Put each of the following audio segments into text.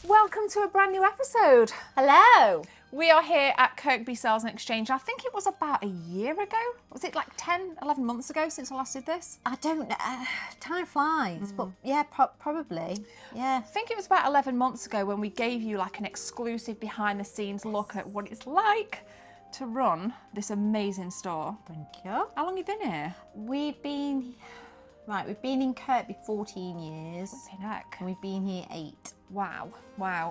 Welcome to a brand new episode. Hello. We are here at Kirkby Sales and Exchange. I think it was about a year ago. Was it like 10, 11 months ago since I last did this? I don't know. Time flies, but yeah, probably. Yeah. I think it was about 11 months ago when we gave you like an exclusive behind the scenes look at what it's like to run this amazing store. Thank you. How long have you been here? We've been in Kirkby 14 years. Heck. And we've been here 8. Wow.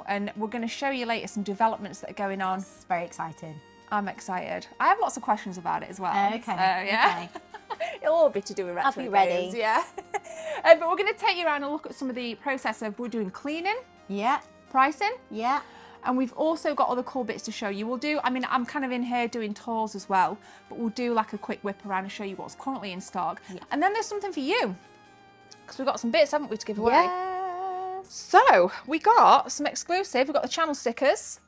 And we're going to show you later some developments that are going on. It's very exciting. I'm excited. I have lots of questions about it as well. Okay. So, yeah. Okay. It'll all be to do with retro I'll be ready. games, yeah. But we're going to take you around and look at some of the process of we're doing cleaning, Yeah. pricing, Yeah. and we've also got other cool bits to show you. I'm kind of in here doing tours as well, but we'll do like a quick whip around and show you what's currently in stock. Yeah. And then there's something for you, because we've got some bits, haven't we, to give away? Yes. So we got some exclusive. We've got the channel stickers.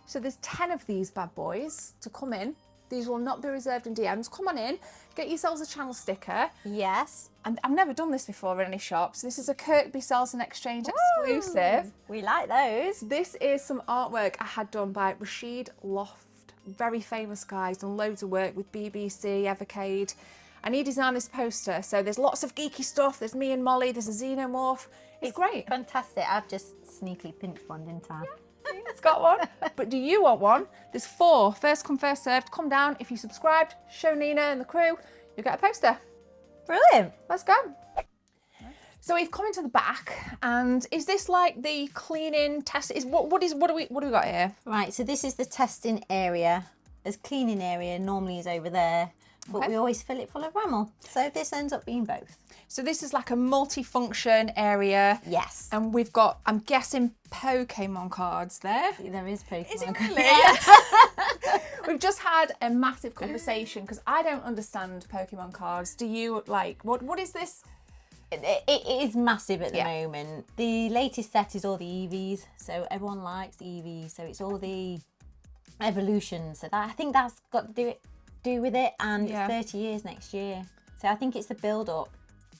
So there's 10 of these bad boys to come in. These will not be reserved in DMs. Come on in, get yourselves a channel sticker. Yes. And I've never done this before in any shops. This is a Kirkby Sales and Exchange exclusive. We like those. This is some artwork I had done by Rashid Loft. Very famous guy. He's done loads of work with BBC, Evercade. And he designed this poster. So there's lots of geeky stuff. There's me and Molly. There's a xenomorph. It's great. Fantastic. I've just sneakily pinched one, didn't I? Yeah, it's got one. But do you want one? There's 4. First come, first served. Come down. If you subscribed, show Nina and the crew, you'll get a poster. Brilliant. Let's go. So we've come into the back, and is this like the cleaning test? What do we got here? Right, so this is the testing area. This cleaning area normally is over there, but we always fill it full of Ramel. So this ends up being both. So this is like a multi-function area. Yes. And we've got, I'm guessing, Pokemon cards there. There is Pokemon. Is it really? We've just had a massive conversation because I don't understand Pokemon cards. Do you? Like, what is this? It is massive at the moment. The latest set is all the EVs, so everyone likes the EVs. So it's all the evolutions. So I think that's got to do with it. And it's 30 years next year. So I think it's the build-up.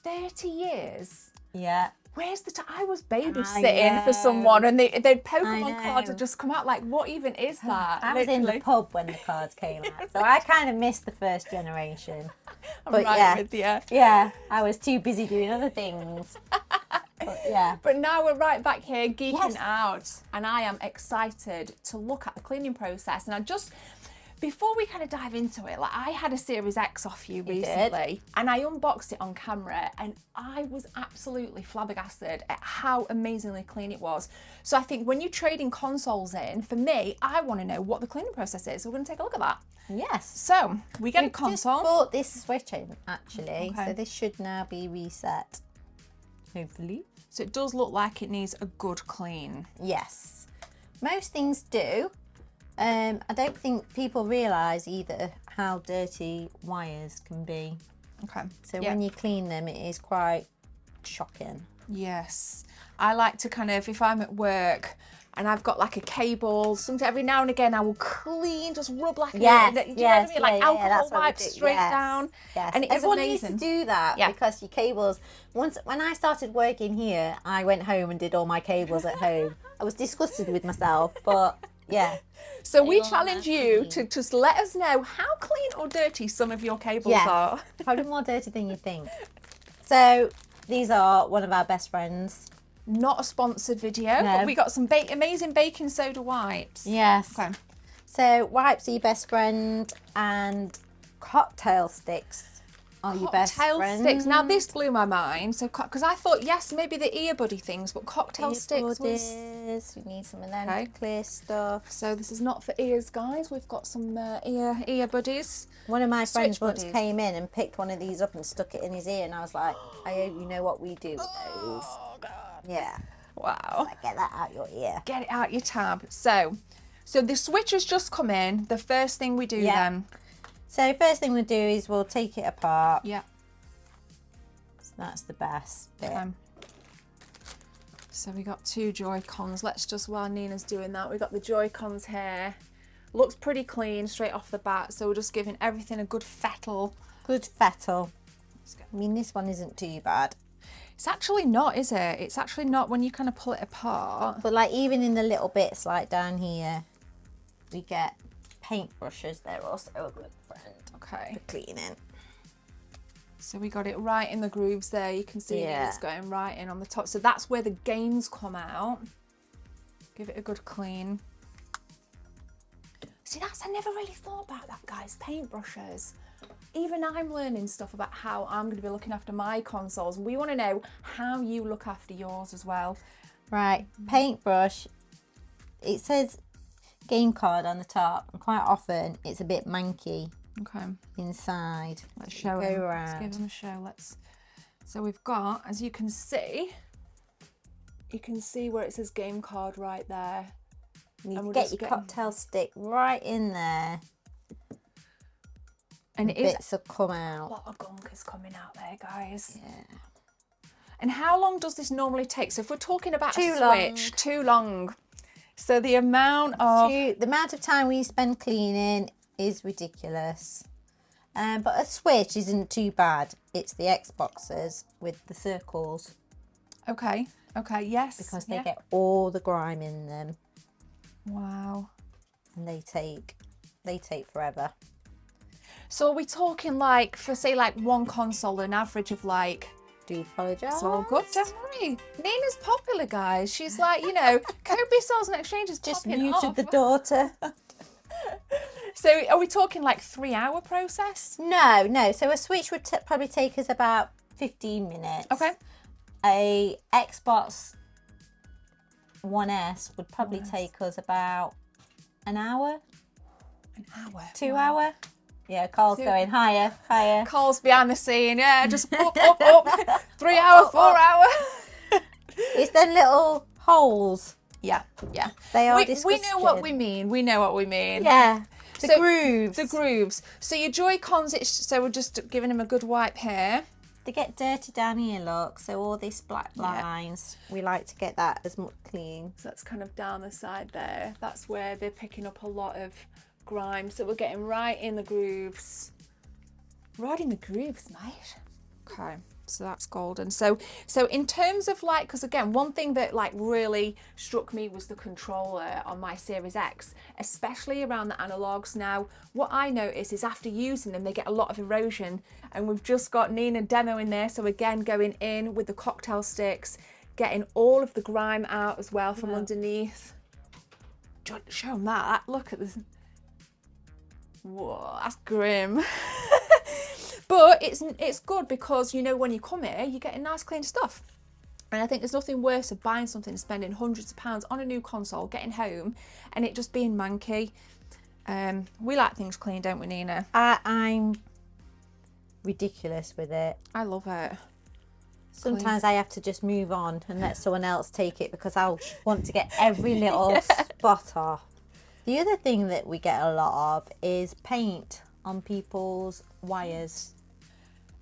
30 years? Yeah. Where's the I was babysitting for someone and the Pokemon cards had just come out. Like, what even is that? I was in the pub when the cards came out, so I kind of missed the first generation. But right with you. Yeah, I was too busy doing other things. But yeah. But now we're right back here geeking out, and I am excited to look at the cleaning process. And before we kind of dive into it, like I had a Series X off you recently and I unboxed it on camera and I was absolutely flabbergasted at how amazingly clean it was. So I think when you're trading consoles in, for me, I want to know what the cleaning process is. So we're going to take a look at that. Yes. So we get a console. Just bought this switch in actually, so this should now be reset, hopefully. So it does look like it needs a good clean. Yes. Most things do. I don't think people realise either how dirty wires can be. Okay. So when you clean them, it is quite shocking. Yes. I like to kind of, if I'm at work and I've got like a cable, sometimes every now and again I will clean, just rub like do you know what I mean? Like alcohol wipes straight down. Yes. And everyone needs to do that because your cables, when I started working here, I went home and did all my cables at home. I was disgusted with myself, but yeah. So we challenge you to just let us know how clean or dirty some of your cables are. Probably more dirty than you think. So these are one of our best friends. Not a sponsored video, but we got some amazing baking soda wipes. Yes. Okay. So wipes are your best friend and cocktail sticks are your best friend. Sticks. Now this blew my mind. So because I thought maybe the ear buddy things, but cocktail sticks was. You need some of them clear stuff. So this is not for ears, guys. We've got some ear buddies. One of my friends once came in and picked one of these up and stuck it in his ear, and I was like, I hope you know what we do with those. Oh God. Yeah. Wow. Like, get that out your ear. Get it out your tab. So the switch has just come in. The first thing we do then. So first thing we'll do is we'll take it apart. Yeah. So that's the best bit. So we got 2 Joy-Cons. Let's just, while Nina's doing that, we got the Joy-Cons here. Looks pretty clean straight off the bat. So we're just giving everything a good fettle. Good fettle. I mean, this one isn't too bad. It's actually not, is it? It's actually not when you kind of pull it apart. But like even in the little bits like down here, we get paintbrushes. They're also a good friend. Okay. For cleaning. So we got it right in the grooves there. You can see it's going right in on the top. So that's where the gains come out. Give it a good clean. See, I never really thought about that, guys. Paintbrushes. Even I'm learning stuff about how I'm going to be looking after my consoles. And we want to know how you look after yours as well. Right, paintbrush. It says game card on the top, and quite often it's a bit manky. Okay. Inside. Let's show Go him. around. Let's give him a show. So we've got, as you can see where it says game card right there. You get your cocktail stick right in there. And bits will come out. A lot of gunk is coming out there, guys. Yeah. And how long does this normally take? So if we're talking about Too long. So the amount of time we spend cleaning is ridiculous. But a switch isn't too bad. It's the Xboxes with the circles. Okay, yes. Because they get all the grime in them. Wow. And they take forever. So are we talking like, for say like one console, an average of like... Do apologise. It's all good, don't worry. Nina's popular, guys. She's like, you know, Kobe Sales and Exchange is just popping muted off. the daughter. So are we talking like 3-hour process? No. So a switch would probably take us about 15 minutes. Okay. A Xbox One S would probably take us about an hour. An hour? 2 hour? Yeah, Carl's going higher. Carl's behind the scene, yeah, just up. 3 hour, 4 hour. It's them little holes. Yeah. They are disgusting. We know what we mean. Yeah. The grooves. So your Joy-Cons, so we're just giving them a good wipe here. They get dirty down here, look. So all these black lines, we like to get that as much clean. So that's kind of down the side there. That's where they're picking up a lot of grime. So we're getting right in the grooves. Right in the grooves, mate. Okay. So that's golden. So in terms of like, because again, one thing that like really struck me was the controller on my Series X, especially around the analogs. Now, what I notice is after using them, they get a lot of erosion, and we've just got Nina demo in there. So again, going in with the cocktail sticks, getting all of the grime out as well from underneath. Show them that. Look at this. Whoa, that's grim. But it's good because, you know, when you come here, you're getting nice clean stuff. And I think there's nothing worse than buying something and spending hundreds of pounds on a new console, getting home, and it just being manky. We like things clean, don't we, Nina? I'm ridiculous with it. I love it. Sometimes I have to just move on and let someone else take it because I want to get every little spot off. The other thing that we get a lot of is paint on people's wires.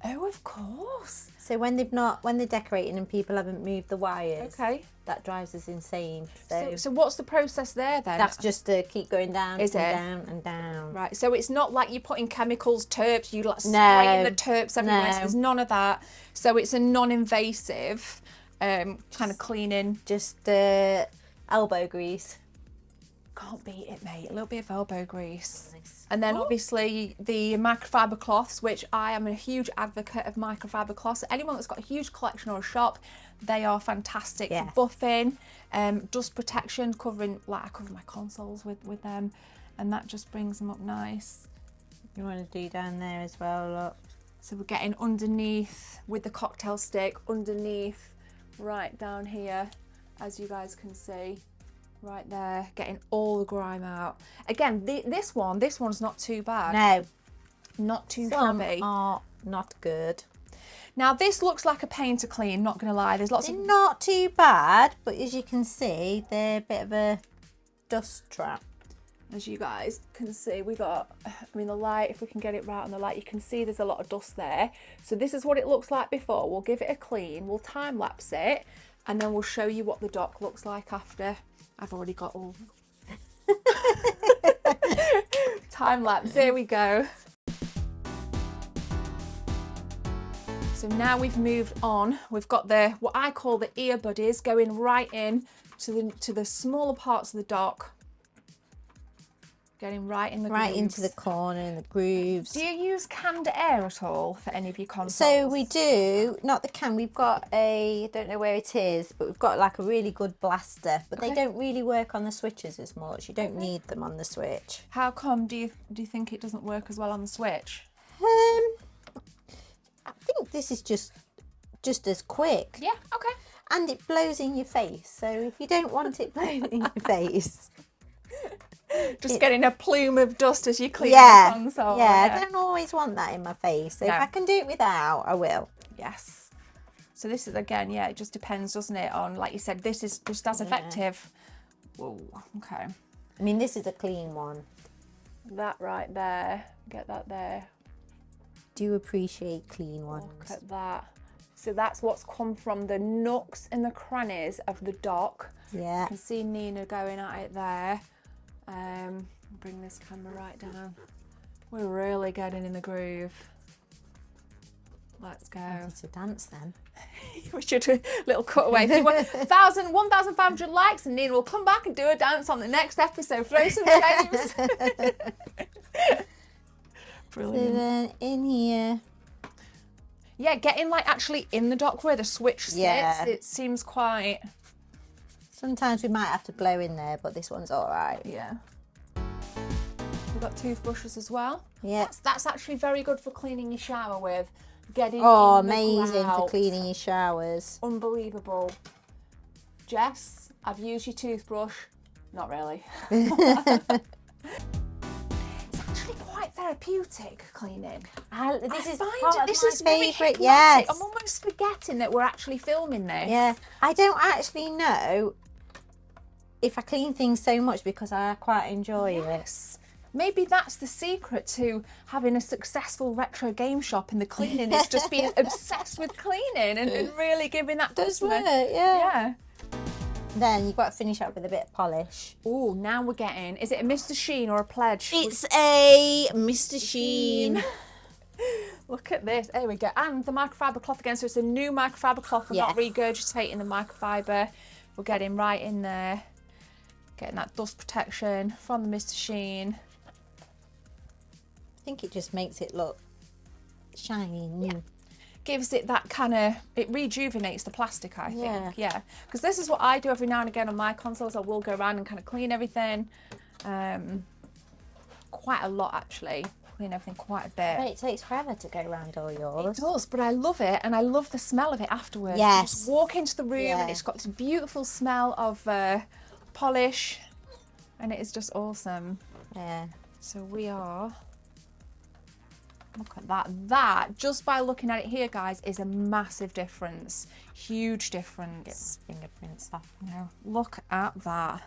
Oh, of course. So when they're decorating and people haven't moved the wires, okay, that drives us insane. So what's the process there then? That's just to keep going down down and down. Right. So it's not like you're putting chemicals, terps, you like spraying the terps everywhere. No. So there's none of that. So it's a non-invasive kind of cleaning. Just elbow grease. Can't beat it, mate. A little bit of elbow grease. Nice. And then obviously the microfiber cloths, which I am a huge advocate of microfiber cloths. Anyone that's got a huge collection or a shop, they are fantastic for buffing, dust protection, covering, like I cover my consoles with them, and that just brings them up nice. You want to do down there as well, look. So we're getting underneath with the cocktail stick, underneath, right down here, as you guys can see. Right there, getting all the grime out. Again, this one's not too bad. No. Not too Some shabby. are not good. Now this looks like a pain to clean, not gonna lie. There's lots They're of... not too bad, but as you can see, they're a bit of a dust trap. As you guys can see, we got, I mean the light, if we can get it right on the light, you can see there's a lot of dust there. So this is what it looks like before. We'll give it a clean, we'll time lapse it, and then we'll show you what the dock looks like after. I've already got all time lapse. There we go. So now we've moved on. We've got the, what I call the ear buddies, going right in to the smaller parts of the dock. Getting right in the grooves. Right into the corner and the grooves. Do you use canned air at all for any of your consoles? So we do, not the can, we've got I don't know where it is, but we've got like a really good blaster, but they don't really work on the switches as much. You don't need them on the Switch. How come? Do you think it doesn't work as well on the Switch? I think this is just as quick. Yeah, okay. And it blows in your face, so if you don't want it blowing in your face... Just getting a plume of dust as you clean the console. Yeah, I don't always want that in my face. So if I can do it without, I will. Yes. So this is, again, yeah, it just depends, doesn't it, on, like you said, this is just as effective. Whoa, okay. I mean, this is a clean one. That right there. Get that there. Do appreciate clean ones. Look at that. So that's what's come from the nooks and the crannies of the dock. Yeah. You can see Nina going at it there. Bring this camera right down. We're really getting in the groove. Let's go. It's a dance then. We should do a little cutaway. 1,500 likes and Nina will come back and do a dance on the next episode. Throw some games. Brilliant. So then in here. Yeah, getting like actually in the dock where the switch sits, it seems quite... Sometimes we might have to blow in there, but this one's all right. Yeah. We've got toothbrushes as well. Yeah. That's actually very good for cleaning your shower with. Getting amazing for cleaning your showers. Unbelievable. Jess, I've used your toothbrush. Not really. It's actually quite therapeutic cleaning. This is my favourite. Yes. I'm almost forgetting that we're actually filming this. Yeah. I don't actually know if I clean things so much because I quite enjoy it. Maybe that's the secret to having a successful retro game shop in the cleaning. It's just being obsessed with cleaning and really giving that customer. Does work, yeah. Yeah. Then you've got to finish up with a bit of polish. Oh, now we're getting, is it a Mr. Sheen or a Pledge? It's a Mr. Sheen. Look at this. There we go. And the microfiber cloth again. So it's a new microfiber cloth. We're not regurgitating the microfiber. We're getting right in there. Getting that dust protection from the Mr. Sheen. I think it just makes it look shiny and new. Gives it that kind of, it rejuvenates the plastic, I think. Yeah. Because this is what I do every now and again on my consoles. I will go around and kind of clean everything. Quite a lot, actually. Clean everything quite a bit. But it takes forever to go around all yours. It does, but I love it, and I love the smell of it afterwards. Yes. You just walk into the room and it's got this beautiful smell of polish, and it is just awesome. Yeah. So we are... Look at that. That, just by looking at it here, guys, is a massive difference. Huge difference. Get fingerprints off. Now, look at that.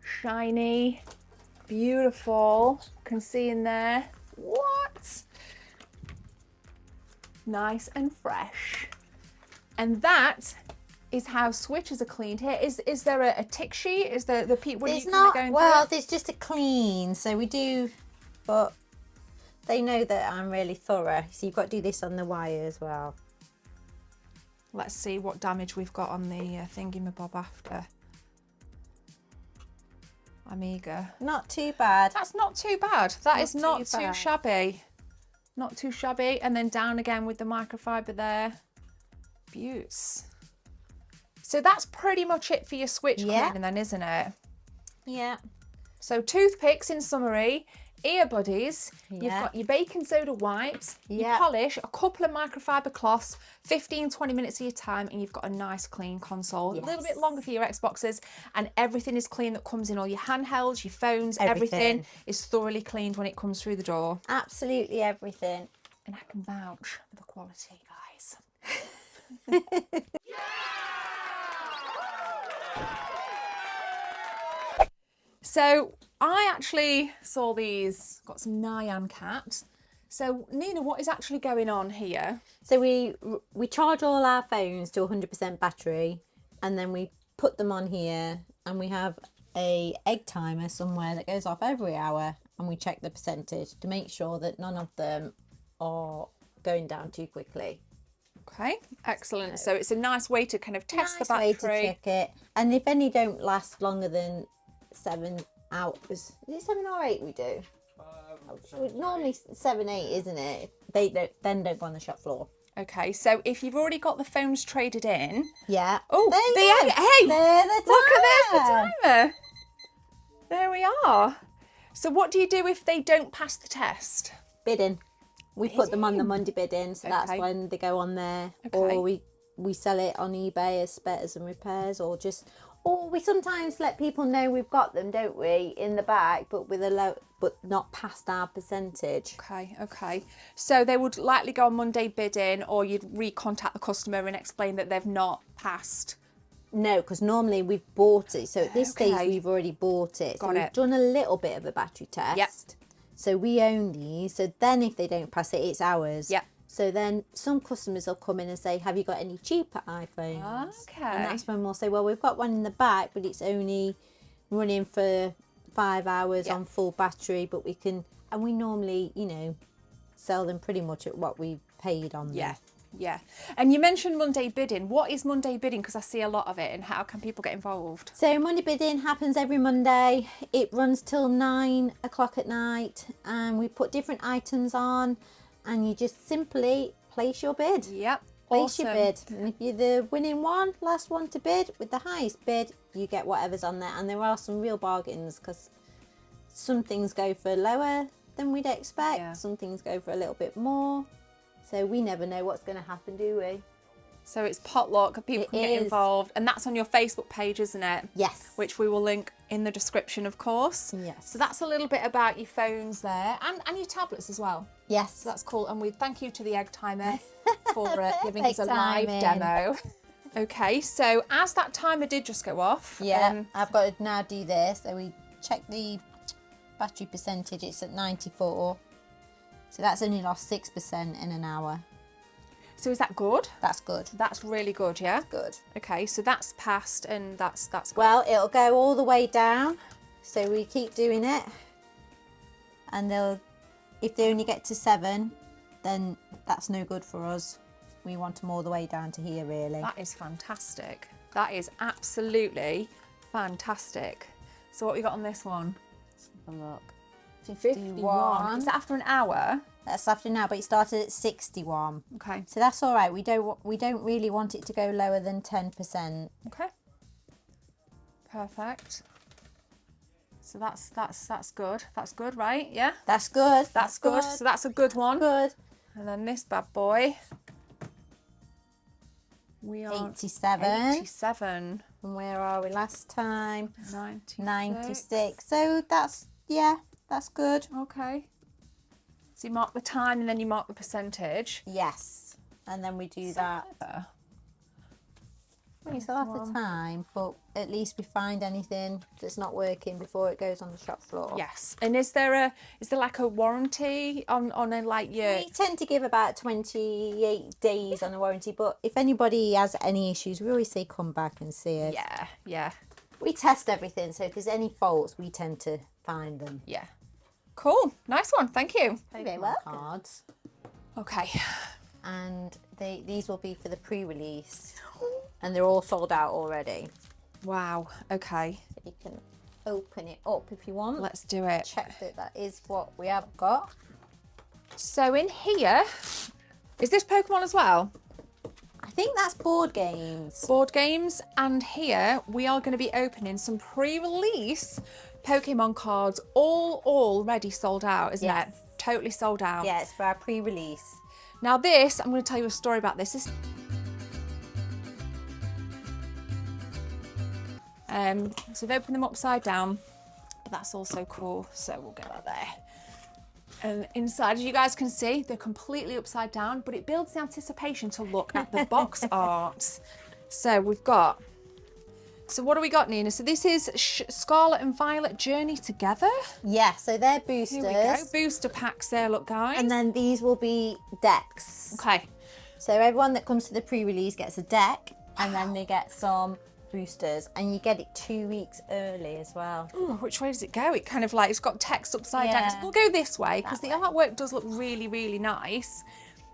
Shiny, beautiful. Can see in there. What? Nice and fresh. And that is how switches are cleaned here. Is there a tick sheet? Is there the people? There's not. Well, there's just a clean. So we do. But they know that I'm really thorough. So you've got to do this on the wire as well. Let's see what damage we've got on the thingy-mabob after. Amiga. Not too bad. That's not too bad. That is not too shabby. Not too shabby. And then down again with the microfiber there. Beauts. So that's pretty much it for your switch cleaning then, isn't it? Yeah. So toothpicks in summary. Ear buddies, you've got your baking soda wipes, your polish, a couple of microfiber cloths, 15-20 minutes of your time, and you've got a nice clean console. A little bit longer for your Xboxes, and everything is clean that comes in. All your handhelds, your phones, everything is thoroughly cleaned when it comes through the door. Absolutely everything. And I can vouch for the quality, guys. So I actually saw these, got some Nyan cat. So Nina, what is actually going on here? So we charge all our phones to 100% battery, and then we put them on here, and we have a egg timer somewhere that goes off every hour, and we check the percentage to make sure that none of them are going down too quickly. Okay, excellent. So it's a nice way to kind of test the battery. Nice way to check it. And if any don't last longer than 7 hours, is it 7 or 8 we do? Normally 7, 8, isn't it? They don't go on the shop floor. Okay, so if you've already got the phones traded in. Yeah. Oh, hey, look at there's the timer. There we are. So what do you do if they don't pass the test? Bidding. We put them on the Monday bidding, so that's when they go on there. Or we sell it on eBay as spares and repairs, or we sometimes let people know we've got them, don't we, in the bag, but with a low, but not past our percentage. Okay. So they would likely go on Monday bidding, or you'd recontact the customer and explain that they've not passed. No, because normally we've bought it. So at this stage we've already bought it. So we've done a little bit of a battery test. Yep. So we own these. So then if they don't pass it, it's ours. Yep. So then some customers will come in and say, have you got any cheaper iPhones? Okay. And that's when we'll say, well, we've got one in the back, but it's only running for 5 hours on full battery, but we can, and we normally, sell them pretty much at what we paid on them. Yeah. And you mentioned Monday bidding. What is Monday bidding? Because I see a lot of it, and how can people get involved? So Monday bidding happens every Monday. It runs till 9 o'clock at night, and we put different items on, and you just simply place your bid. Yep. Place your bid. And if you're the winning one, last one to bid with the highest bid, you get whatever's on there. And there are some real bargains, because some things go for lower than we'd expect. Yeah. Some things go for a little bit more. So we never know what's going to happen, do we? So it's potluck, people can get involved. And that's on your Facebook page, isn't it? Yes. Which we will link in the description, of course. Yes. So that's a little bit about your phones there, and your tablets as well. Yes. So that's cool. And we thank you to the Egg Timer for giving us a live demo. Okay, so as that timer did just go off. Yeah, I've got to now do this. So we check the battery percentage. It's at 94. So that's only lost 6% in an hour. So is that good? That's good. That's really good, yeah? Good. Okay, so that's passed, and that's good. Well, it'll go all the way down. So we keep doing it. And if they only get to 7, then that's no good for us. We want them all the way down to here, really. That is fantastic. That is absolutely fantastic. So what we got on this one? Let's have a look. 51. Is that after an hour? That's after now, but it started at 61. Okay. So that's all right. We don't really want it to go lower than 10%. Okay. Perfect. So that's good. That's good, right? Yeah. That's good. That's good. So that's a good one. Good. And then this bad boy. We are 87. 87. And where are we last time? 96. So that's good. Okay. So you mark the time and then you mark the percentage. Yes. And then we do that. We still have the time, but at least we find anything that's not working before it goes on the shop floor. Yes. And is there like a warranty on a like your? We tend to give about 28 days on a warranty, but if anybody has any issues, we always say come back and see it. Yeah. We test everything, so if there's any faults, we tend to find them. Yeah. Cool. Nice one. Thank you. Very well. Cards. Okay. And these will be for the pre-release, and they're all sold out already. Wow. Okay. So you can open it up if you want. Let's do it. Check that is what we have got. So in here, is this Pokemon as well? I think that's board games. Board games. And here we are going to be opening some pre-release Pokemon cards, all already sold out, isn't it? Totally sold out. Yeah, it's for our pre-release. Now this, I'm going to tell you a story about this. So we've opened them upside down, but that's also cool. So we'll get that there. And inside, as you guys can see, they're completely upside down, but it builds the anticipation to look at the box art. So we've got, so what do we got, Nina? So this is Scarlet and Violet Journey Together. Yeah, so they're boosters. Here we go. Booster packs there, look guys. And then these will be decks. Okay. So everyone that comes to the pre-release gets a deck, and then they get some boosters, and you get it 2 weeks early as well. Ooh, which way does it go? It kind of like, it's got text upside down. We'll go this way because the artwork does look really, really nice.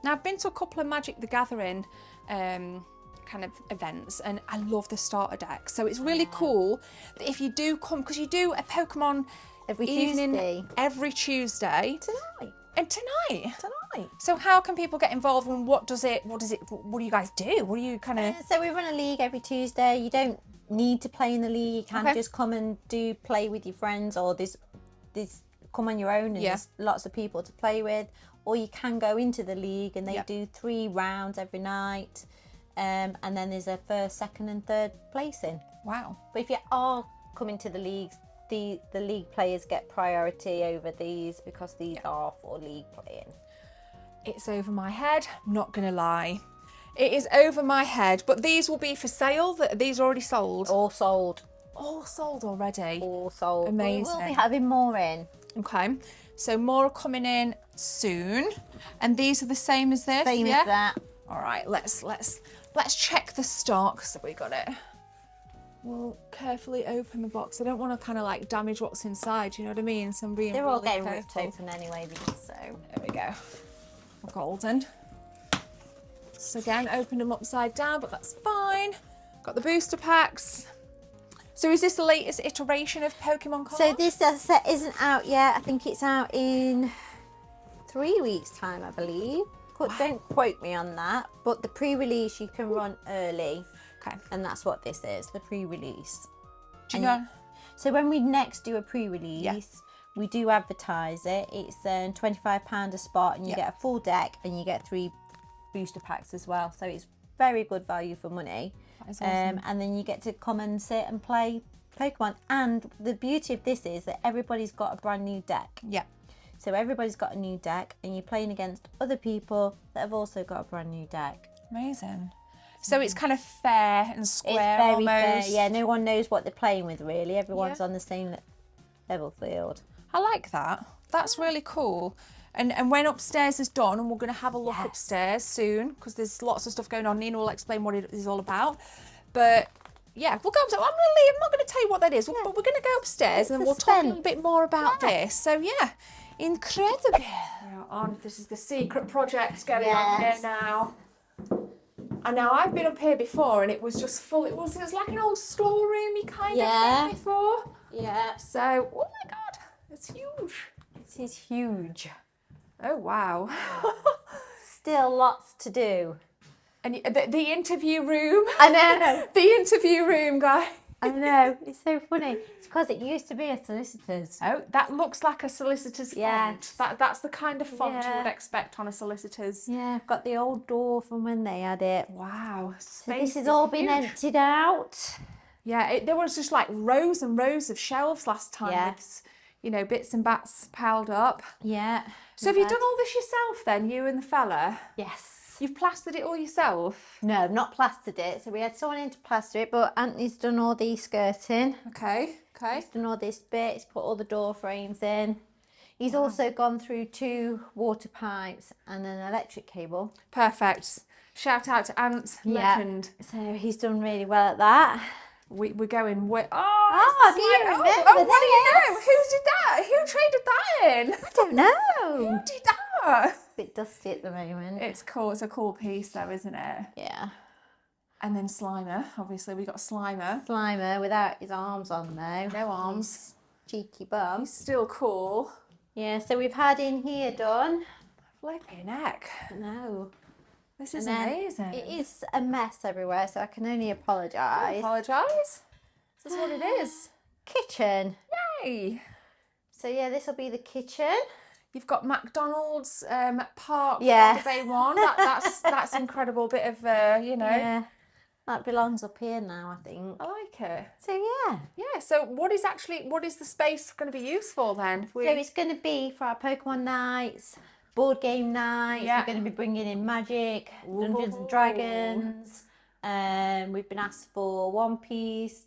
Now, I've been to a couple of Magic the Gathering kind of events, and I love the starter deck. So it's really cool that if you do come, because you do a Pokemon Every evening Tuesday. every Tuesday. Tonight. And tonight. Tonight. So how can people get involved, and what do you guys do? What do you kind of... So we run a league every Tuesday. You don't need to play in the league. You can Okay. just come and play with your friends, or there's come on your own, and there's lots of people to play with. Or you can go into the league, and they do 3 rounds every night. And then there's a first, second and third placing. Wow. But if you are coming to the leagues, the league players get priority over these, because these are for league playing. It's over my head, not gonna lie. It is over my head, but these will be for sale. These are already sold. All sold. All sold already. All sold. Amazing. But we'll be having more in. Okay, so more are coming in soon, and these are the same as this. Same as that. All right, let's check the stock. So we got it. We'll carefully open the box. I don't want to kind of like damage what's inside. You know what I mean? So I'm being They're all really getting ripped careful. open anyway, so. There we go. Golden. So again, opened them upside down, but that's fine. Got the booster packs. So is this the latest iteration of Pokemon cards? So this set isn't out yet. I think it's out in 3 weeks' time, I believe. Don't quote me on that. But the pre-release you can run early. Okay. And that's what this is, the pre-release. Do you know? So when we next do a pre-release, we do advertise it. It's £25 a spot, and you get a full deck, and you get 3 booster packs as well. So it's very good value for money. That is awesome. And then you get to come and sit and play Pokemon. And the beauty of this is that everybody's got a brand new deck. Yeah. So everybody's got a new deck, and you're playing against other people that have also got a brand new deck. Amazing. So it's kind of fair and square, It's very almost. fair. Yeah, no one knows what they're playing with, really. Everyone's on the same level field. I like that. That's really cool. And when upstairs is done, and we're going to have a look upstairs soon, because there's lots of stuff going on. Nina will explain what it is all about. But yeah, we'll go upstairs. I'm not going to tell you what that is, but we're going to go upstairs, and then we'll talk a little bit more about this. So yeah, incredible. We're on. This is the secret project going on here now. And now I've been up here before, and it was just full. It was like an old storeroomy kind of thing before. Yeah. So, oh my God, it's huge. This is huge. Oh wow. Still lots to do. And the interview room. I know. The interview room, guy. I know. It's so funny. It's because it used to be a solicitor's. Oh, that looks like a solicitor's Yes. font. That's the kind of font you Yeah. would expect on a solicitor's. Yeah, I've got the old door from when they had it. Wow. So this has all been emptied out. Yeah, there was just like rows and rows of shelves last time with, you know, bits and bats piled up. Yeah. So have you done all this yourself then, you and the fella? Yes. You've plastered it all yourself? No, I've not plastered it. So we had someone in to plaster it, but Anthony's done all the skirting. Okay. He's done all this bit. He's put all the door frames in. He's also gone through 2 water pipes and an electric cable. Perfect. Shout out to Ant, legend. So he's done really well at that. We're going with... do you remember what do you know? Who did that? Who traded that in? I don't know. Who did that? It's a bit dusty at the moment. It's cool. It's a cool piece though, isn't it? Yeah. And then Slimer. Obviously, we got Slimer. Slimer without his arms on though. No arms. Cheeky bum. Still cool. Yeah, so we've had in here done. Flipping heck. No. This is And then amazing. It is a mess everywhere, so I can only apologise. Apologise. This is what it is. Kitchen. Yay. So yeah, this will be the kitchen. You've got McDonald's Park Yeah. Bay One. That's incredible bit of you know. Yeah. That belongs up here now, I think. I like it. So yeah. Yeah. So what is the space going to be used for then? So it's going to be for our Pokemon nights, board game nights. Yeah. We're going to be bringing in Magic, Dungeons and Ooh. Dragons. We've been asked for One Piece,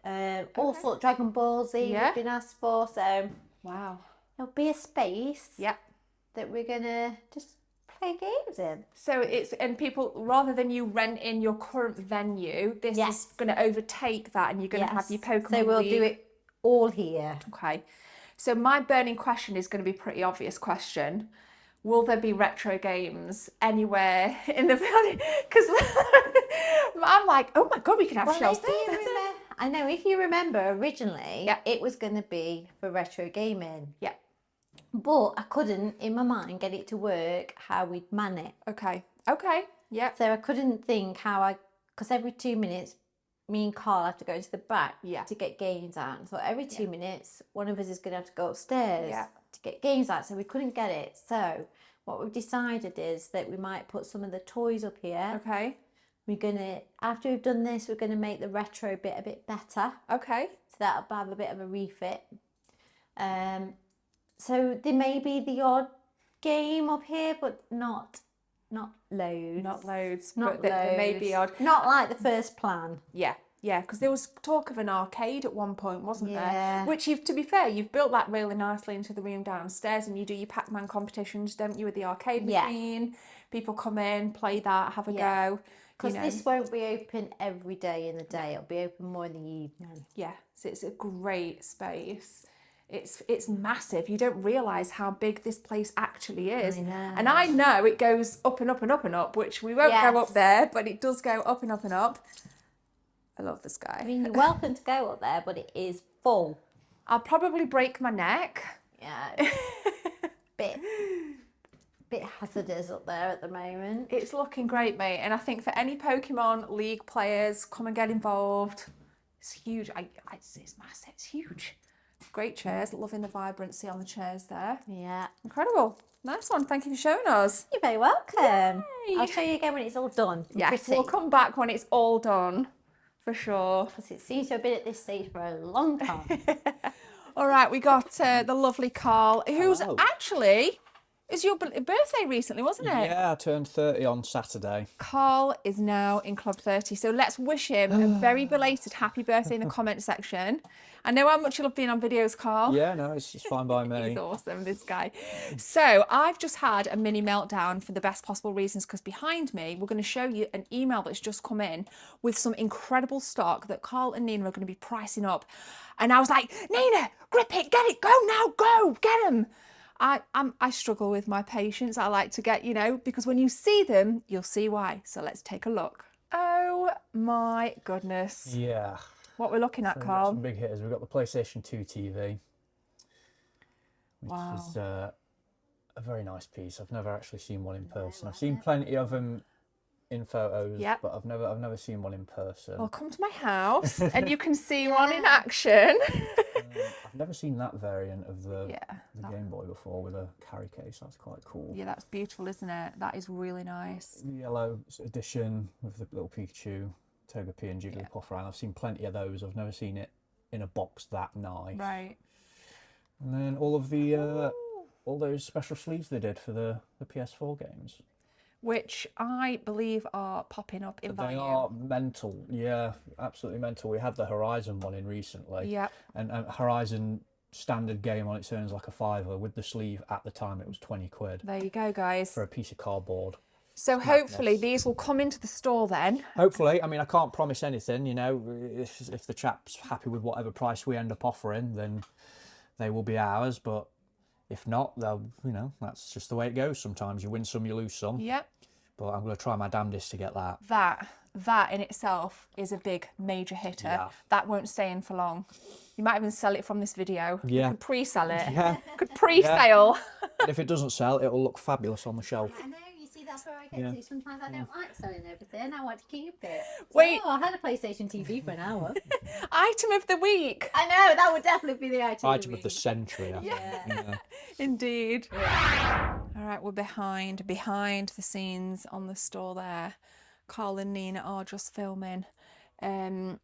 all sorts, Dragon Ball Z. Yeah. We've been asked for. So Wow. there'll be a space Yeah. that we're going to just play games in. So people, rather than you rent in your current venue, this is going to overtake that, and you're going to have your Pokemon So we'll League. do it all here. Okay. So my burning question is going to be a pretty obvious question. will there be retro games anywhere in the building? Because I'm like, oh my God, we can have shelves there. I know, if you remember originally, Yeah. it was going to be for retro gaming. Yeah. But I couldn't, in my mind, get it to work how we'd man it. Okay. Yeah. So I couldn't think because every 2 minutes, me and Carl have to go into the back to get games out. And so every 2 minutes, one of us is going to have to go upstairs to get games out. So we couldn't get it. So what we've decided is that we might put some of the toys up here. Okay. We're going to, after we've done this, we're going to make the retro bit a bit better. Okay. So that'll have a bit of a refit. So there may be the odd game up here, but not loads. Not loads. Not but there may be odd. Not like the first plan. Yeah. Yeah, because there was talk of an arcade at one point, wasn't Yeah. there? Which, to be fair, you've built that really nicely into the room downstairs, and you do your Pac-Man competitions, don't you, with the arcade machine? People come in, play that, have a go. Because this won't be open every day in the day. It'll be open more in the evening. Yeah, so it's a great space. It's massive. You don't realise how big this place actually is. I know. And I know it goes up and up and up and up, which we won't go up there, but it does go up and up and up. I love the sky. I mean, you're welcome to go up there, but it is full. I'll probably break my neck. Yeah. bit hazardous up there at the moment. It's looking great, mate. And I think for any Pokemon League players, come and get involved. It's huge. It's massive. It's huge. Great chairs. Loving the vibrancy on the chairs there. Yeah. Incredible. Nice one. Thank you for showing us. You're very welcome. Yay. I'll show you again when it's all done. Yes, we'll come back when it's all done. For sure. Because it seems to have been at this stage for a long time. All right, we got the lovely Carl, who's actually, it's your birthday recently, wasn't it? Yeah, I turned 30 on Saturday. Carl is now in Club 30, so let's wish him a very belated happy birthday in the comment section. I know how much you love being on videos, Carl. Yeah, no, it's fine by me. He's awesome, this guy. So I've just had a mini meltdown for the best possible reasons, because behind me, we're going to show you an email that's just come in with some incredible stock that Carl and Nina are going to be pricing up. And I was like, Nina, grip it, get it, go now, go, get them. I struggle with my patience. I like to get, because when you see them, you'll see why. So let's take a look. Oh my goodness. Yeah. What we're looking at, So Carl. some big hitters. We've got the PlayStation 2 TV, which is a very nice piece. I've never actually seen one in person. I've seen plenty of them in photos, but I've never seen one in person. Well, come to my house and you can see one in action. I've never seen that variant of the Game Boy before with a carry case. That's quite cool. Yeah, that's beautiful, isn't it? That is really nice. The yellow edition with the little Pikachu, Togepi and Jigglypuff around. I've seen plenty of those. I've never seen it in a box that nice. Right. And then all of the all those special sleeves they did for the PS4 games, which I believe are popping up in value. They are mental. Yeah, absolutely mental. We had the Horizon one in recently. Yeah. And Horizon standard game on its own is like a £5. With the sleeve at the time, it was 20 quid. There you go, guys. For a piece of cardboard. So hopefully these will come into the store then. Hopefully. I mean, I can't promise anything, if the chap's happy with whatever price we end up offering, then they will be ours. But if not, they'll, that's just the way it goes. Sometimes you win some, you lose some. Yep. But I'm going to try my damnedest to get that. That in itself is a big major hitter. Yeah. That won't stay in for long. You might even sell it from this video. Yeah. You could pre-sell it. Yeah. Could pre-sale. Yeah. And if it doesn't sell, it'll look fabulous on the shelf. I know, you see, that's where I get to. Sometimes I don't like selling everything. I want to keep it. Wait. I had a PlayStation TV for an hour. Item of the week. I know, that would definitely be the item of the century. I think. Yeah. Indeed. Yeah. All right, we're behind the scenes on the store there. Carl and Nina are just filming. And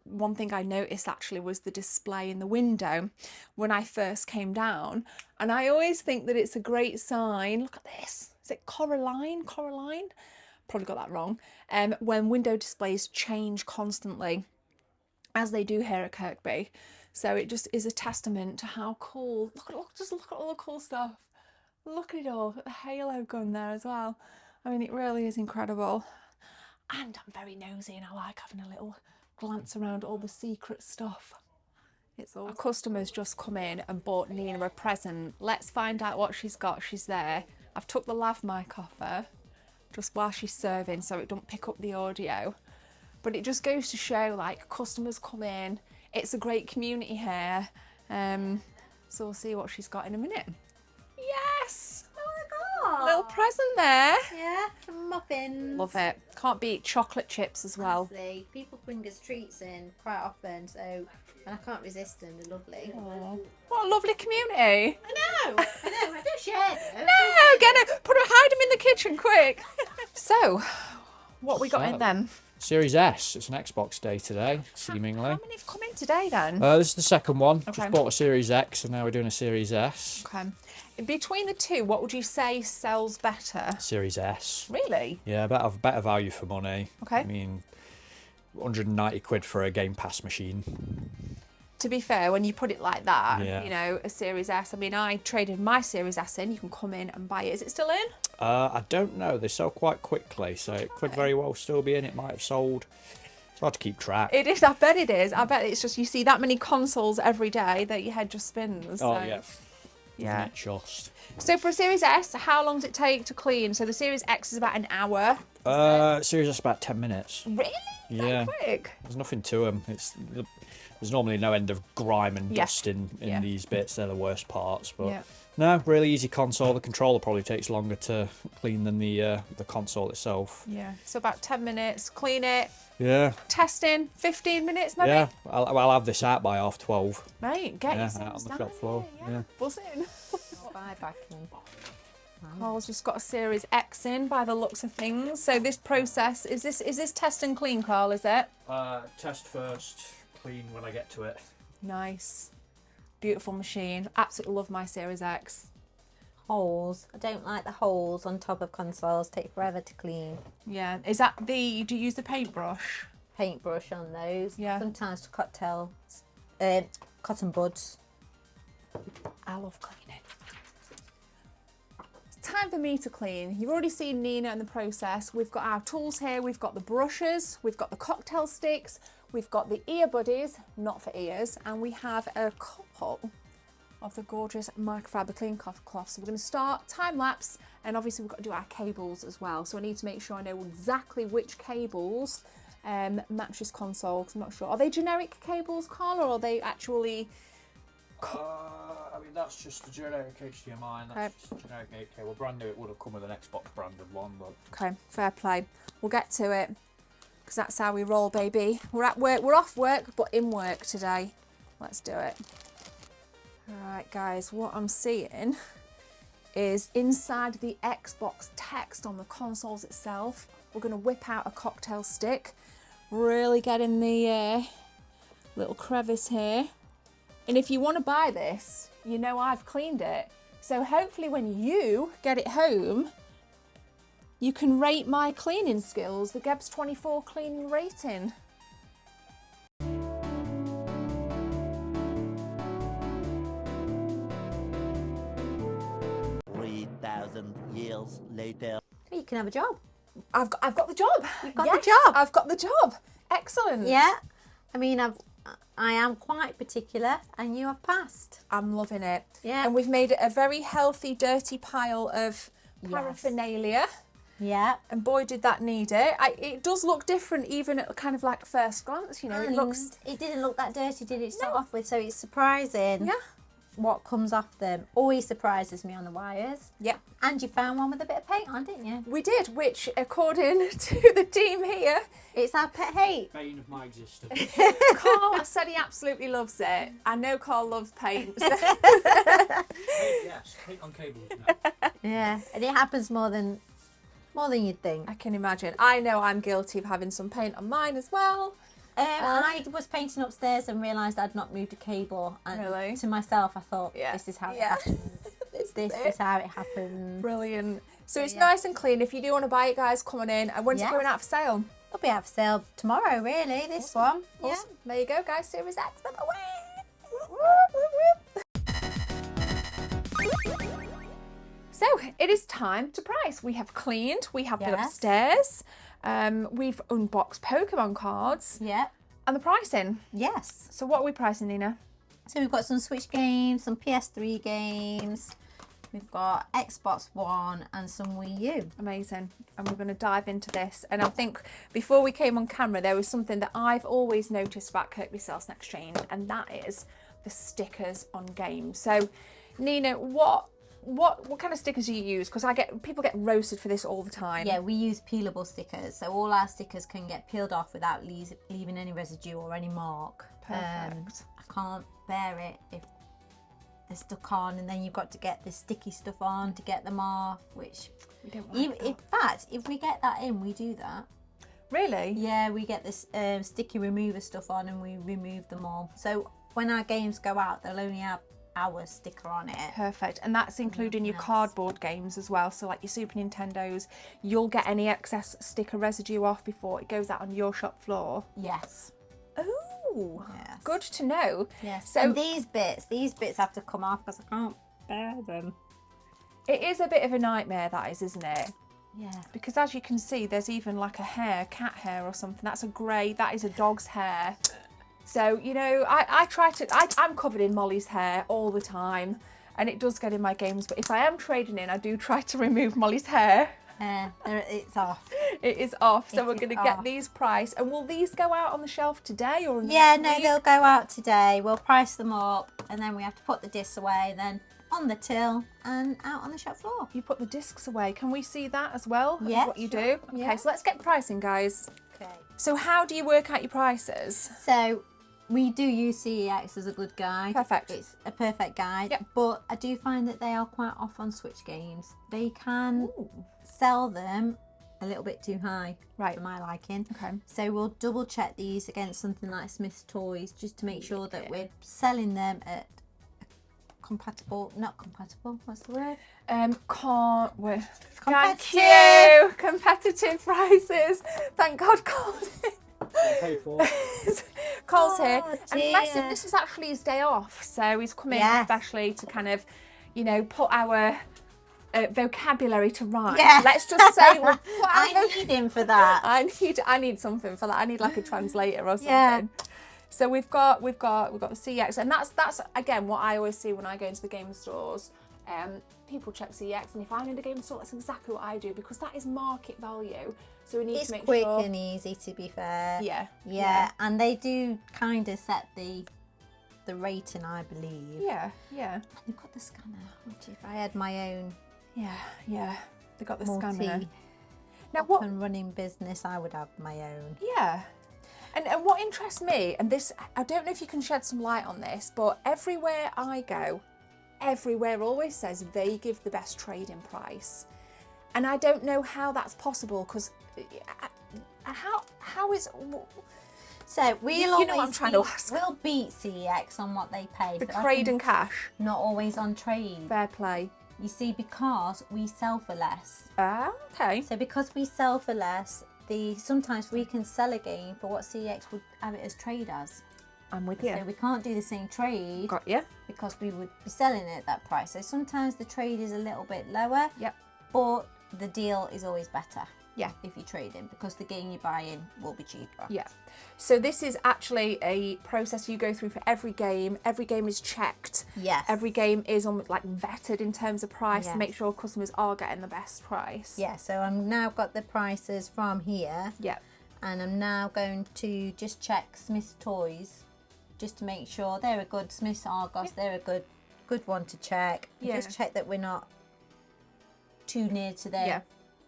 one thing I noticed actually was the display in the window when I first came down. And I always think that it's a great sign. Look at this. Is it Coraline? Probably got that wrong. When window displays change constantly, as they do here at Kirkby. So it just is a testament to how cool. Just look at all the cool stuff. Look at it all. The halo gun there as well. I mean, it really is incredible. And I'm very nosy and I like having a little glance around all the secret stuff. It's all. Our customer's just come in and bought Nina a present. Let's find out what she's got. She's there. I've took the lav mic off her just while she's serving so it don't pick up the audio. But it just goes to show, like, customers come in. It's a great community here. So we'll see what she's got in a minute. Yes! Oh my god! Little present there. Yeah, some muffins. Love it. Can't beat chocolate chips as well. Honestly, people bring us treats in quite often, so and I can't resist them. They're lovely. Oh, what a lovely community. I know. I do share them. No, get it. Hide them in the kitchen quick. So, what we got in then? Series S. It's an Xbox day today, seemingly. How many have come in today then? This is the second one. Okay. Just bought a Series X, and now we're doing a Series S. Okay. Between the two, what would you say sells better? Series S. Really? Yeah, better value for money. Okay. I mean, 190 quid for a Game Pass machine. To be fair, when you put it like that, Yeah. you know, a Series S. I mean, I traded my Series S in. You can come in and buy it. Is it still in? I don't know. They sell quite quickly, so it could very well still be in. It might have sold. It's hard to keep track. It is. I bet it is. I bet it's just you see that many consoles every day that your head just spins. Oh, so. yeah. Yeah. Isn't it just? So for a Series S, how long does it take to clean? So the Series X is about an hour. Series S about 10 minutes. Really? Yeah. That quick? There's nothing to them. There's normally no end of grime and Yeah. dust in Yeah. these bits. They're the worst parts. But Yeah. no, really easy console. The controller probably takes longer to clean than the console itself. Yeah. So about 10 minutes, clean it, Yeah. testing, 15 minutes maybe? Yeah. I'll have this out by 12:30. Mate, get Yeah, yourself out on the down shop floor. there, Yeah. Buzzing. Bye, vacuum. Carl's just got a Series X in by the looks of things. So this process, is this test and clean, Carl, is it? Test first, clean when I get to it. Nice. Beautiful machine. Absolutely love my Series X. Holes. I don't like the holes on top of consoles. Take forever to clean. Yeah. Is that do you use the paintbrush? Paintbrush on those. Yeah. Sometimes to cotton buds. I love cleaning. It's time for me to clean. You've already seen Nina and the process. We've got our tools here. We've got the brushes. We've got the cocktail sticks. We've got the ear buddies, not for ears. And we have a couple of the gorgeous microfiber clean cloths. So we're going to start time lapse. And obviously we've got to do our cables as well. So I need to make sure I know exactly which cables match this console. 'Cause I'm not sure. Are they generic cables, Carl, or are they actually... I mean, that's just the generic HDMI, and that's just a generic 8K. Well, brand new, it would have come with an Xbox branded one, but... Okay, fair play. We'll get to it, because that's how we roll, baby. We're at work, we're off work, but in work today. Let's do it. All right, guys, what I'm seeing is inside the Xbox text on the consoles itself, we're going to whip out a cocktail stick, really get in the little crevice here. And if you want to buy this, you know I've cleaned it. So hopefully when you get it home, you can rate my cleaning skills, the Gebs 24 cleaning rating. 3,000 years later. You can have a job. I've got the job. You've got the job. I've got the job. Excellent. Yeah. I mean, I am quite particular, and you have passed. I'm loving it. Yeah. And we've made it a very healthy, dirty pile of paraphernalia. Yeah. And boy, did that need it. It does look different, even at kind of like first glance. You know, it looks. It didn't look that dirty, did it? Start off with, so it's surprising. Yeah. What comes off them always surprises me on the wires. Yeah. And you found one with a bit of paint on, didn't you? We did, which, according to the team here, It's our pet hate. Bane of my existence. Carl said he absolutely loves it. I know Carl loves paint. So. Yes, paint on cables now. Yeah, and it happens more than you'd think. I can imagine. I know I'm guilty of having some paint on mine as well. I was painting upstairs and realised I'd not moved a cable. And Really? to myself, I thought, Yeah. this is how it Yeah. happens. This is how it happens. Brilliant. So it's yeah. nice and clean. If you do want to buy it, guys, come on in. And when's it Yes. going out for sale? It'll be out for sale tomorrow, really, this one. Awesome. There you go, guys. Series X for the win. So it is time to price. We have cleaned. We have been Yes. upstairs. We've unboxed Pokemon cards Yeah. and the pricing. Yes. So what are we pricing, Nina? So we've got some Switch games, some PS3 games, We've got Xbox One and some Wii U. Amazing. And we're going to dive into this. And I think before we came on camera, there was something that I've always noticed about Kirkby Sales and Exchange, and that is the stickers on games. So, Nina, what kind of stickers do you use? Because people get roasted for this all the time. Yeah, we use peelable stickers, so all our stickers can get peeled off without leaving any residue or any mark. Perfect. I can't bear it if they're stuck on, and then you've got to get the sticky stuff on to get them off, which We don't like that. in fact, if we get that in, we do that. Really? Yeah, we get this sticky remover stuff on and we remove them all. So when our games go out, they'll only have our sticker on it. Perfect. And that's including your cardboard games as well. So like your Super Nintendos, you'll get any excess sticker residue off before it goes out on your shop floor. Yes. Oh, Yes. good to know. Yes. So And these bits have to come off because I can't bear them. it is a bit of a nightmare, that is, isn't it? Yeah. Because as you can see, there's even like a hair, cat hair or something. That's a grey, that is a dog's hair. So, you know, I'm covered in Molly's hair all the time, and it does get in my games. But if I am trading in, I do try to remove Molly's hair. It's off. It is off. So It we're is going to get off. these priced. And will these go out on the shelf today or in the Yeah, next no, week? they'll go out today. We'll price them up and then we have to put the discs away, then on the till and out on the shop floor. You put the discs away. Can we see that as well? of Yeah, What you sure. do? Okay, Yeah. so let's get pricing, guys. Okay. So how do you work out your prices? So we do use CEX as a good guide. Perfect. It's a perfect guide. Yep. But I do find that they are quite off on Switch games. They can Ooh. sell them a little bit too high Right. for my liking. Okay. So we'll double check these against something like Smith's Toys just to make sure that we're selling them at not compatible, what's the word? Thank you. Competitive prices. Thank God Cole's Paid for. Cole's here. Oh, And bless him, dear. this is actually his day off. So he's coming Yes. especially to kind of, you know, put our vocabulary to rhyme. Yeah. Let's just say we'll put our I need him for that. I need something for that. I need like a translator or something. Yeah. So we've got the CX, and that's again what I always see when I go into the game stores. People check CX, and if I'm in the game store, that's exactly what I do because that is market value. So we need It's to make quick sure. and easy, to be fair. Yeah. And they do kind of set the rating, I believe. Yeah. They've got the scanner, which if I had my own Yeah. They got the scanner. multi Now up what? and running business, I would have my own. Yeah. And what interests me, and this, I don't know if you can shed some light on this, but everywhere I go, everywhere always says they give the best trade-in price. And I don't know how that's possible because how is So we'll you know what always I'm trying to ask. we'll beat CEX on what they pay. the but I trade think and cash? not always on trade. Fair play. You see, because we sell for less. Ah, okay. So because we sell for less, sometimes we can sell a game for what CEX would have it as trade as. I'm with So you. we can't do the same trade Got you. because we would be selling it at that price. So sometimes the trade is a little bit lower, Yep. but the deal is always better. Yeah. If you trade in, because the game you're buying will be cheaper. Yeah. So this is actually a process you go through for every game. Every game is checked. Yes. Every game is vetted in terms of price to Yes. make sure customers are getting the best price. Yeah, so I'm now got the prices from here, Yeah. and I'm now going to just check Smith's Toys just to make sure they're a good Smith's Argos, they're a good one to check. Yeah. Just check that we're not too near to their Yeah.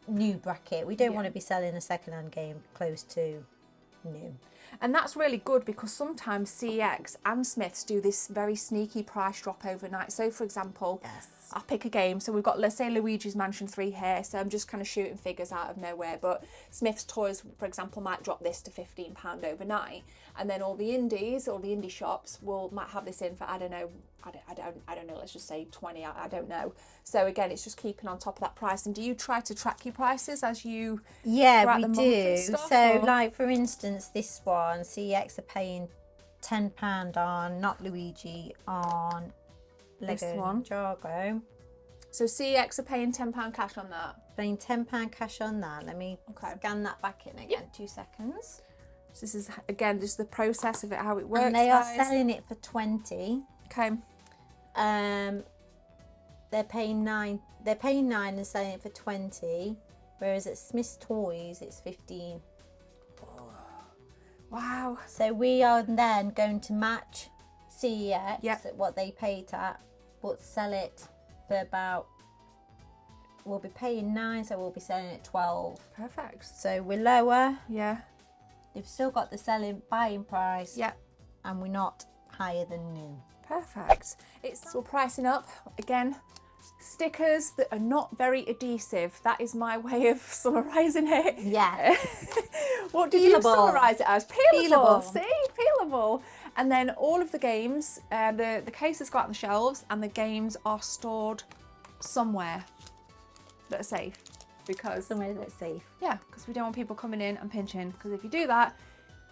new bracket. We don't Yeah. want to be selling a second-hand game close to new. And that's really good because sometimes CX and Smiths do this very sneaky price drop overnight. So for example, Yes. I'll pick a game. So we've got, let's say, Luigi's Mansion 3 here. So I'm just kind of shooting figures out of nowhere. But Smith's Toys, for example, might drop this to £15 overnight. And then all the indies or the indie shops might have this in for, I don't know, let's just say 20, I don't know. So again, it's just keeping on top of that price. And do you try to track your prices as you Yeah, throughout we the month and do. stuff, So, or- like for instance, this one, CX are paying £10 on, not Luigi, on This Lego one? Ninjago. So CX are paying £10 cash on that. Paying £10 cash on that. Let me Okay. scan that back in again. 2 seconds. So this is again just the process of it, how it works. And they are guys. selling it for 20. Okay. they're paying 9. They're paying 9 and selling it for 20, whereas at Smith's Toys it's 15. Wow. So we are then going to match CEX Yep. at what they paid at, but sell it for about. We'll be paying 9, so we'll be selling at 12. Perfect. So we're lower. Yeah. They've still got the buying price. Yeah. And we're not higher than new. Perfect. It's still pricing up. Again, stickers that are not very adhesive. That is my way of summarising it. Yeah. What did you Peelable. summarise it as? Peelable. Peelable. See? Peelable. And then all of the games, the cases go out on the shelves and the games are stored somewhere that are safe. Because, Somewhere that's safe. yeah, because we don't want people coming in and pinching. Because if you do that,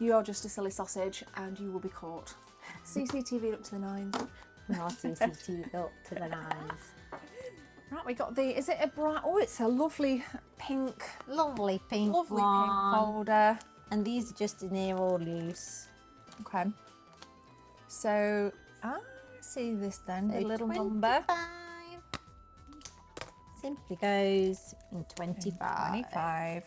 you're just a silly sausage and you will be caught. CCTV up to the 9s. No CCTV up to the 9s. Right, we got the, is it a bright, oh, it's a lovely pink, Lovely pink lovely pink one. folder. And these are just in here all loose. Okay. So, I see this then, the So little 25. number. Simply goes in 25. 25.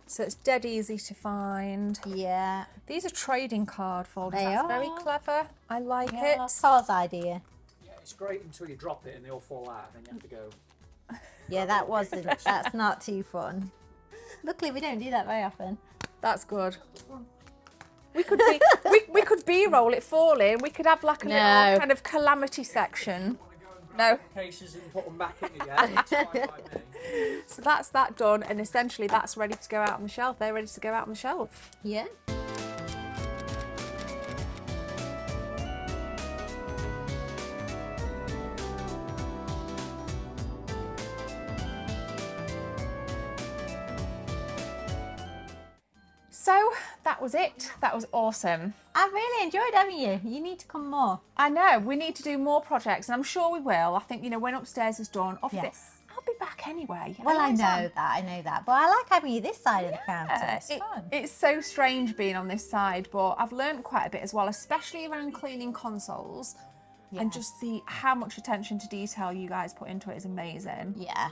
So it's dead easy to find. Yeah. These are trading card folders. They That's are. very clever. I like Yeah, it. Carl's idea. Yeah, it's great until you drop it and they all fall out, and then you have to go. Yeah, that wasn't. That's not too fun. Luckily, we don't do that very often. That's good. We could be, we could B-roll it falling. We could have like a No. little kind of calamity section. No. Cases and put them back in again. It's fine by me. So that's that done, and essentially that's ready to go out on the shelf. They're ready to go out on the shelf. Yeah. So that was it. That was awesome. I've really enjoyed having you. You need to come more. I know, we need to do more projects, and I'm sure we will. I think, you know, when upstairs is done, obviously, Yes. I'll be back anyway. Well, I always know am. that. But I like having you this side of the counter. It's It- fun. it's so strange being on this side, but I've learned quite a bit as well, especially around cleaning consoles. And just how much attention to detail you guys put into it is amazing. Yeah,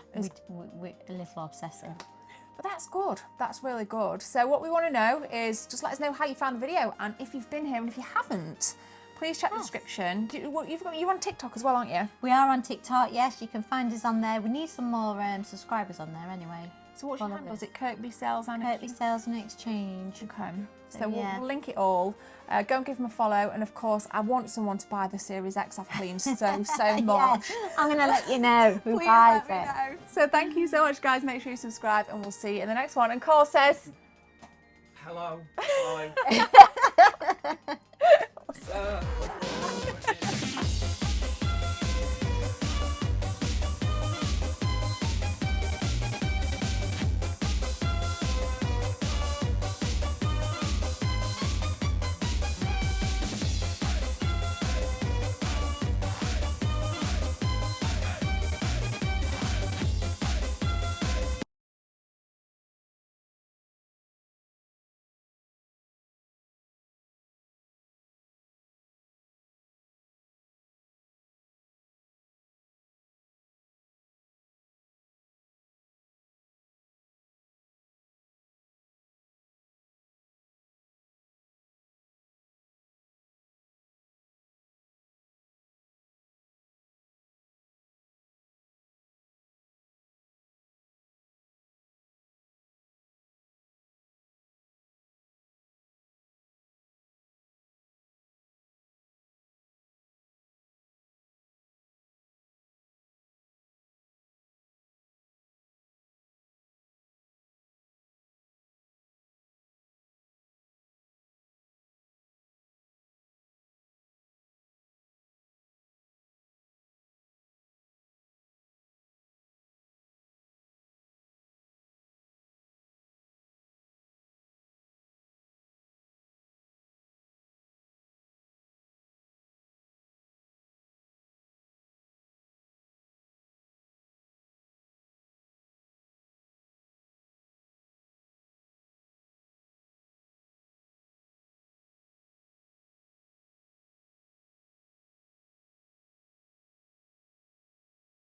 we're a little obsessive. But that's good. That's really good. So what we want to know is just let us know how you found the video, and if you've been here, and if you haven't, please check the description. You're on TikTok as well, aren't you? We are on TikTok. Yes, you can find us on there. We need some more subscribers on there anyway. So what's your Follow handle? us. Is it Kirkby Sales and Kirkby Sales and Exchange. Okay. So So, yeah. we'll link it all. Go and give them a follow. And of course, I want someone to buy the Series X I've cleaned so much. Yes, I'm going to let you know who Please buys let me it. know. So thank you so much, guys. Make sure you subscribe, and we'll see you in the next one. And Cole says, Hello. Bye.